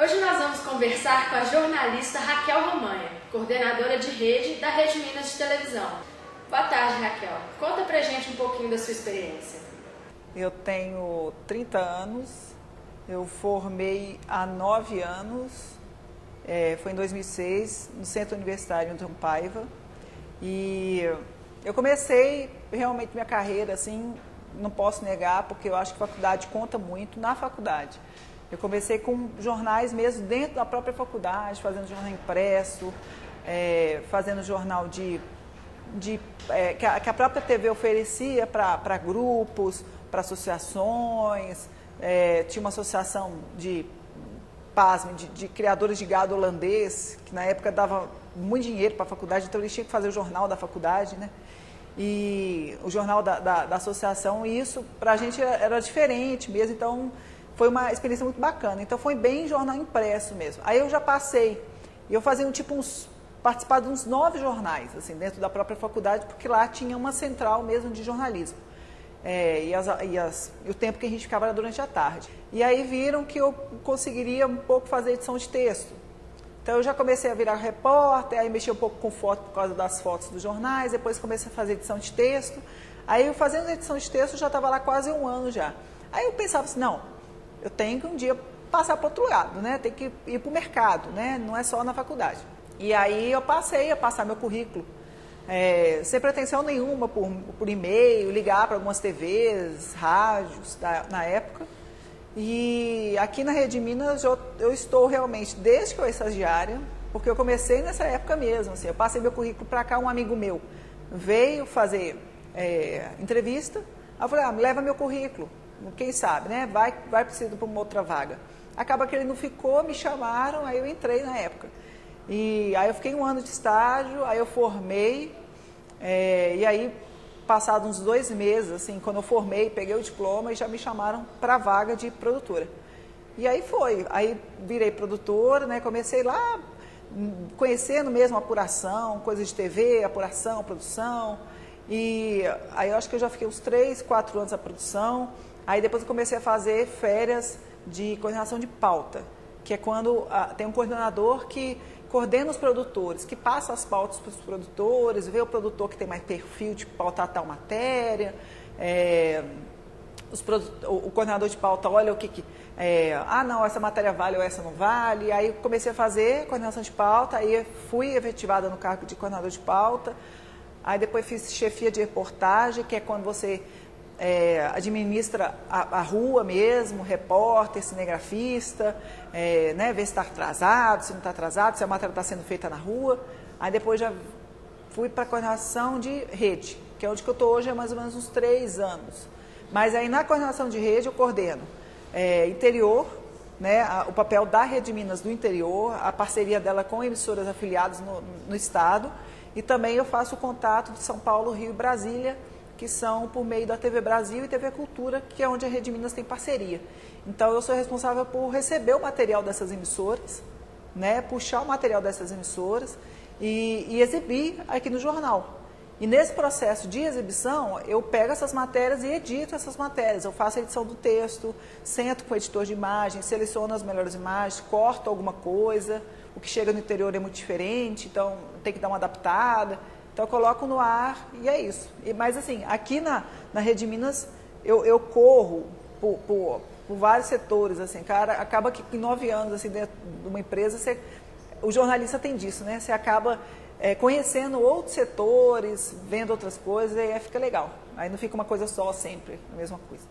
Hoje nós vamos conversar com a jornalista Raquel Romanha, coordenadora de rede da Rede Minas de Televisão. Boa tarde, Raquel. Conta pra gente um pouquinho da sua experiência. Eu tenho 30 anos, eu formei há 9 anos, foi em 2006, no Centro Universitário João Paiva. E eu comecei realmente minha carreira, assim, não posso negar, porque eu acho que a faculdade conta muito na faculdade. Eu comecei com jornais mesmo dentro da própria faculdade, fazendo jornal impresso, fazendo jornal que a própria TV oferecia para grupos, para associações. Tinha uma associação de criadores de gado holandês, que na época dava muito dinheiro para a faculdade, então eles tinham que fazer o jornal da faculdade, né? E o jornal da associação, e isso para a gente era diferente mesmo, então foi uma experiência muito bacana. Então foi bem jornal impresso mesmo. Aí eu já passei, e eu fazia participar de uns 9 jornais, assim, dentro da própria faculdade, porque lá tinha uma central mesmo de jornalismo. E o tempo que a gente ficava era durante a tarde. E aí viram que eu conseguiria um pouco fazer edição de texto. Então eu já comecei a virar repórter, aí mexi um pouco com foto por causa das fotos dos jornais, depois comecei a fazer edição de texto. Aí eu fazendo edição de texto já estava lá quase 1 ano já. Aí eu pensava assim, não, eu tenho que um dia passar para o outro lado, né? Tem que ir para o mercado, né? Não é só na faculdade. E aí eu passei a passar meu currículo, sem pretensão nenhuma, por e-mail, ligar para algumas TVs, rádios na época. E aqui na Rede Minas eu estou realmente, desde que eu era estagiária, porque eu comecei nessa época mesmo, assim, eu passei meu currículo para cá, um amigo meu veio fazer entrevista, aí eu falei, me leva meu currículo, quem sabe, né, vai precisar para uma outra vaga. Acaba que ele não ficou, me chamaram, aí eu entrei na época. E aí eu fiquei 1 ano de estágio, aí eu formei, e aí, passados uns 2 meses, assim, quando eu formei, peguei o diploma e já me chamaram para a vaga de produtora. E aí aí virei produtora, né, comecei lá conhecendo mesmo a apuração, coisas de TV, apuração, produção, e aí eu acho que eu já fiquei uns 3, 4 anos na produção, aí depois eu comecei a fazer férias de coordenação de pauta, que é quando tem um coordenador que coordena os produtores, que passa as pautas para os produtores, vê o produtor que tem mais perfil de pautar tal matéria, o coordenador de pauta olha o que não, essa matéria vale ou essa não vale. Aí comecei a fazer coordenação de pauta, aí fui efetivada no cargo de coordenador de pauta, aí depois fiz chefia de reportagem, que é quando você administra a rua mesmo, repórter, cinegrafista, né, ver se está atrasado, se não está atrasado, se a matéria está sendo feita na rua. Aí depois já fui para a coordenação de rede, que é onde que eu estou hoje há mais ou menos uns 3 anos. Mas aí na coordenação de rede eu coordeno interior, né, o papel da Rede Minas do interior, a parceria dela com emissoras afiliadas no estado, e também eu faço o contato de São Paulo, Rio e Brasília, que são por meio da TV Brasil e TV Cultura, que é onde a Rede Minas tem parceria. Então, eu sou responsável por receber o material dessas emissoras, né, puxar o material dessas emissoras e exibir aqui no jornal. E nesse processo de exibição, eu pego essas matérias e edito essas matérias. Eu faço a edição do texto, sento com o editor de imagem, seleciono as melhores imagens, corto alguma coisa. O que chega no interior é muito diferente, então tem que dar uma adaptada. Então, eu coloco no ar e é isso. Mas, assim, aqui na Rede Minas, eu corro por vários setores, assim, cara, acaba que em 9 anos, assim, dentro de uma empresa, o jornalista tem disso, né? Você acaba conhecendo outros setores, vendo outras coisas, e aí fica legal. Aí não fica uma coisa só sempre, a mesma coisa.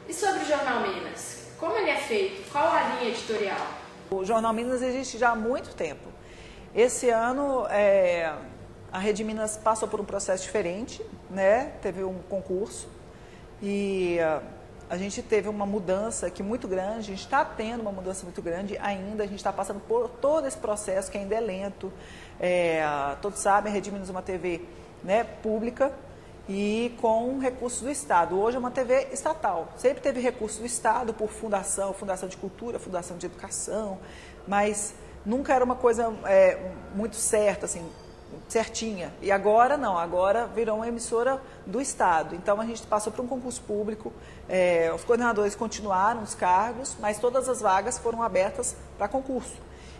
E sobre o Jornal Minas? Como ele é feito? Qual a linha editorial? O Jornal Minas existe já há muito tempo. Esse ano, a Rede Minas passou por um processo diferente, né? Teve um concurso e a gente teve uma mudança aqui muito grande, a gente está tendo uma mudança muito grande ainda, a gente está passando por todo esse processo que ainda é lento. Todos sabem, a Rede Minas é uma TV, né, pública e com recursos do Estado. Hoje é uma TV estatal, sempre teve recursos do Estado por fundação de cultura, fundação de educação, mas nunca era uma coisa muito certa, assim, certinha. E agora não, agora virou uma emissora do Estado. Então a gente passou para um concurso público, os coordenadores continuaram os cargos, mas todas as vagas foram abertas para concurso.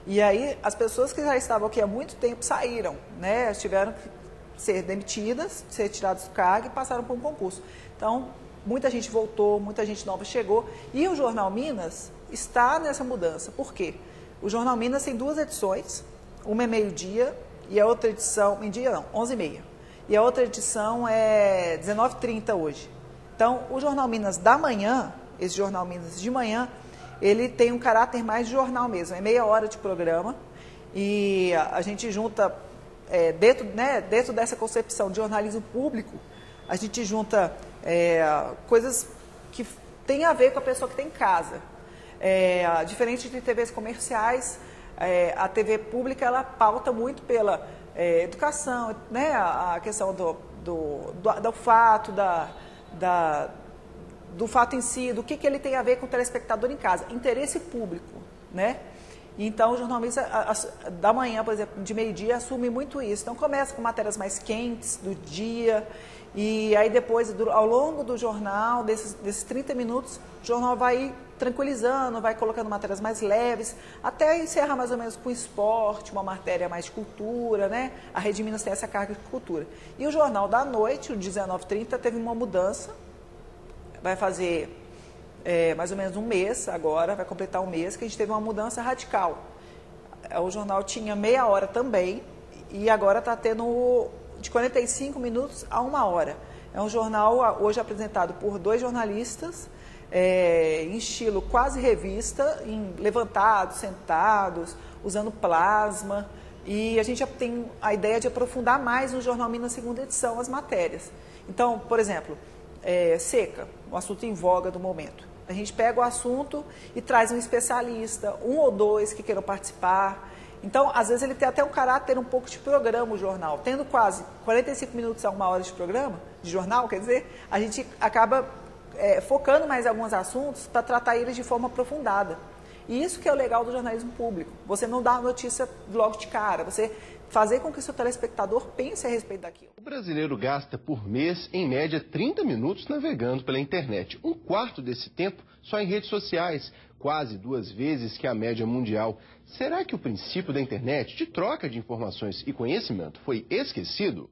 E aí as pessoas que já estavam aqui há muito tempo saíram, né? Tiveram que ser demitidas, ser tiradas do cargo e passaram por um concurso. Então, muita gente voltou, muita gente nova chegou. E o Jornal Minas está nessa mudança. Por quê? O Jornal Minas tem 2 edições, uma é meio-dia e a outra edição, meio-dia não, 11h30. E a outra edição é 19h30 hoje. Então, o Jornal Minas da manhã, esse Jornal Minas de manhã, ele tem um caráter mais de jornal mesmo, é meia hora de programa. E a gente junta, dentro dessa concepção de jornalismo público, a gente junta coisas que tem a ver com a pessoa que tem em casa. Diferente de TVs comerciais, a TV pública ela pauta muito pela educação, né? A questão do fato, do fato em si, do que ele tem a ver com o telespectador em casa, interesse público, né? Então, o jornalista da manhã, por exemplo, de meio-dia, assume muito isso. Então, começa com matérias mais quentes do dia, e aí depois, ao longo do jornal, desses 30 minutos, o jornal vai tranquilizando, vai colocando matérias mais leves, até encerrar mais ou menos com esporte, uma matéria mais de cultura, né? A Rede Minas tem essa carga de cultura. E o Jornal da Noite, o 19h30, teve uma mudança, vai fazer mais ou menos um mês agora, vai completar um mês, que a gente teve uma mudança radical. O jornal tinha meia hora também, e agora está tendo de 45 minutos a 1 hora. É um jornal hoje apresentado por 2 jornalistas, em estilo quase revista, levantados, sentados, usando plasma, e a gente já tem a ideia de aprofundar mais no Jornal Minas segunda edição as matérias. Então, por exemplo, seca, um assunto em voga do momento. A gente pega o assunto e traz um especialista, 1 ou 2 que queiram participar. Então, às vezes ele tem até um caráter um pouco de programa, o jornal. Tendo quase 45 minutos a 1 hora de programa, de jornal, quer dizer, a gente acaba focando mais em alguns assuntos para tratar eles de forma aprofundada. E isso que é o legal do jornalismo público. Você não dá a notícia logo de cara, você fazer com que o seu telespectador pense a respeito daquilo. O brasileiro gasta por mês, em média, 30 minutos navegando pela internet. 1/4 desse tempo só em redes sociais, quase 2 vezes que a média mundial. Será que o princípio da internet de troca de informações e conhecimento foi esquecido?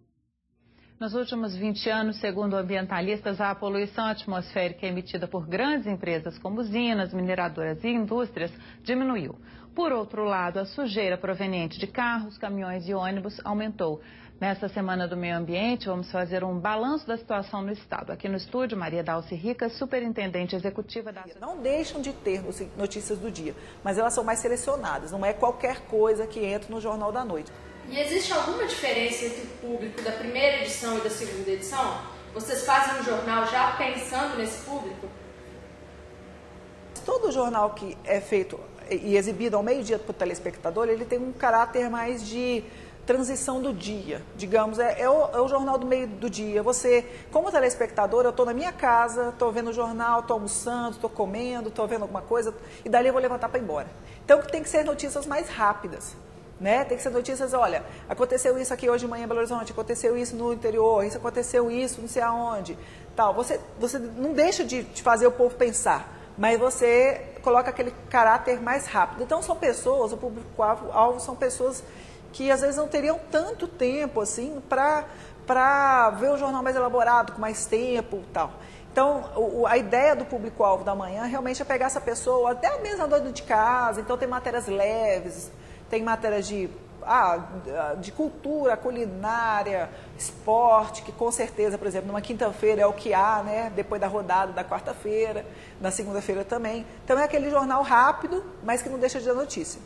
Nos últimos 20 anos, segundo ambientalistas, a poluição atmosférica emitida por grandes empresas como usinas, mineradoras e indústrias diminuiu. Por outro lado, a sujeira proveniente de carros, caminhões e ônibus aumentou. Nesta Semana do Meio Ambiente, vamos fazer um balanço da situação no estado. Aqui no estúdio, Maria Dalci Rica, superintendente executiva da... Não deixam de ter notícias do dia, mas elas são mais selecionadas. Não é qualquer coisa que entra no Jornal da Noite. E existe alguma diferença entre o público da primeira edição e da segunda edição? Vocês fazem um jornal já pensando nesse público? Todo jornal que é feito e exibido ao meio-dia para o telespectador, ele tem um caráter mais de transição do dia. Digamos, é o jornal do meio do dia. Você, como telespectador, eu estou na minha casa, estou vendo o jornal, estou almoçando, estou comendo, estou vendo alguma coisa, e dali eu vou levantar para ir embora. Então, tem que ser notícias mais rápidas. Né? Tem que ser notícias, olha, aconteceu isso aqui hoje de manhã em Belo Horizonte, aconteceu isso no interior, isso aconteceu isso, não sei aonde, tal. Você não deixa de fazer o povo pensar, mas você coloca aquele caráter mais rápido. Então são pessoas, o público-alvo são pessoas que às vezes não teriam tanto tempo assim para ver o jornal mais elaborado, com mais tempo e tal. Então, a ideia do público-alvo da manhã realmente é pegar essa pessoa, até mesmo a dona de casa, então tem matérias leves, tem matérias de cultura, culinária, esporte, que com certeza, por exemplo, numa quinta-feira é o que há, né? Depois da rodada da quarta-feira, na segunda-feira também. Então é aquele jornal rápido, mas que não deixa de dar notícia,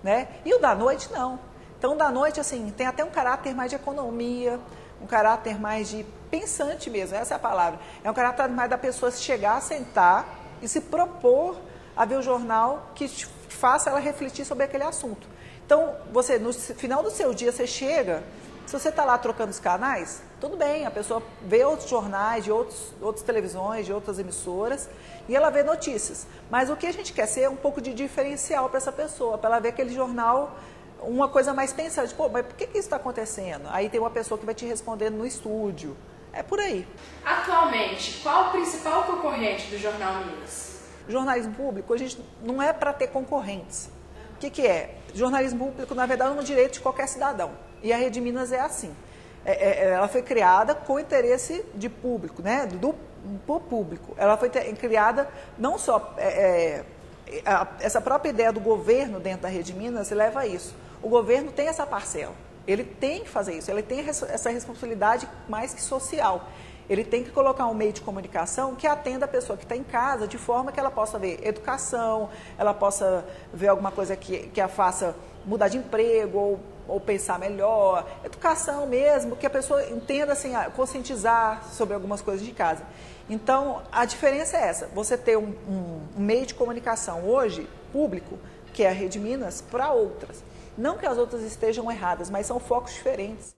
né? E o da noite, não. Então, o da noite, assim, tem até um caráter mais de economia, um caráter mais de pensante mesmo, essa é a palavra. É um caráter mais da pessoa chegar, sentar e se propor a ver o jornal que faça ela refletir sobre aquele assunto. Então, você, no final do seu dia, você chega, se você está lá trocando os canais, tudo bem, a pessoa vê outros jornais, de outras televisões, de outras emissoras, e ela vê notícias. Mas o que a gente quer ser é um pouco de diferencial para essa pessoa, para ela ver aquele jornal uma coisa mais pensante, pô, mas por que isso está acontecendo? Aí tem uma pessoa que vai te responder no estúdio. É por aí. Atualmente, qual o principal concorrente do Jornal Minas? Jornalismo público, a gente não é para ter concorrentes. O que é? Jornalismo público, na verdade, é um direito de qualquer cidadão. E a Rede Minas é assim. Ela foi criada com interesse de público, né? Por público. Ela foi criada não só... essa própria ideia do governo dentro da Rede Minas leva a isso. O governo tem essa parcela. Ele tem que fazer isso, ele tem essa responsabilidade mais que social. Ele tem que colocar um meio de comunicação que atenda a pessoa que está em casa, de forma que ela possa ver educação, ela possa ver alguma coisa que a faça mudar de emprego ou pensar melhor, educação mesmo, que a pessoa entenda, assim, conscientizar sobre algumas coisas de casa. Então, a diferença é essa, você ter um meio de comunicação hoje, público, que é a Rede Minas, para outras. Não que as outras estejam erradas, mas são focos diferentes.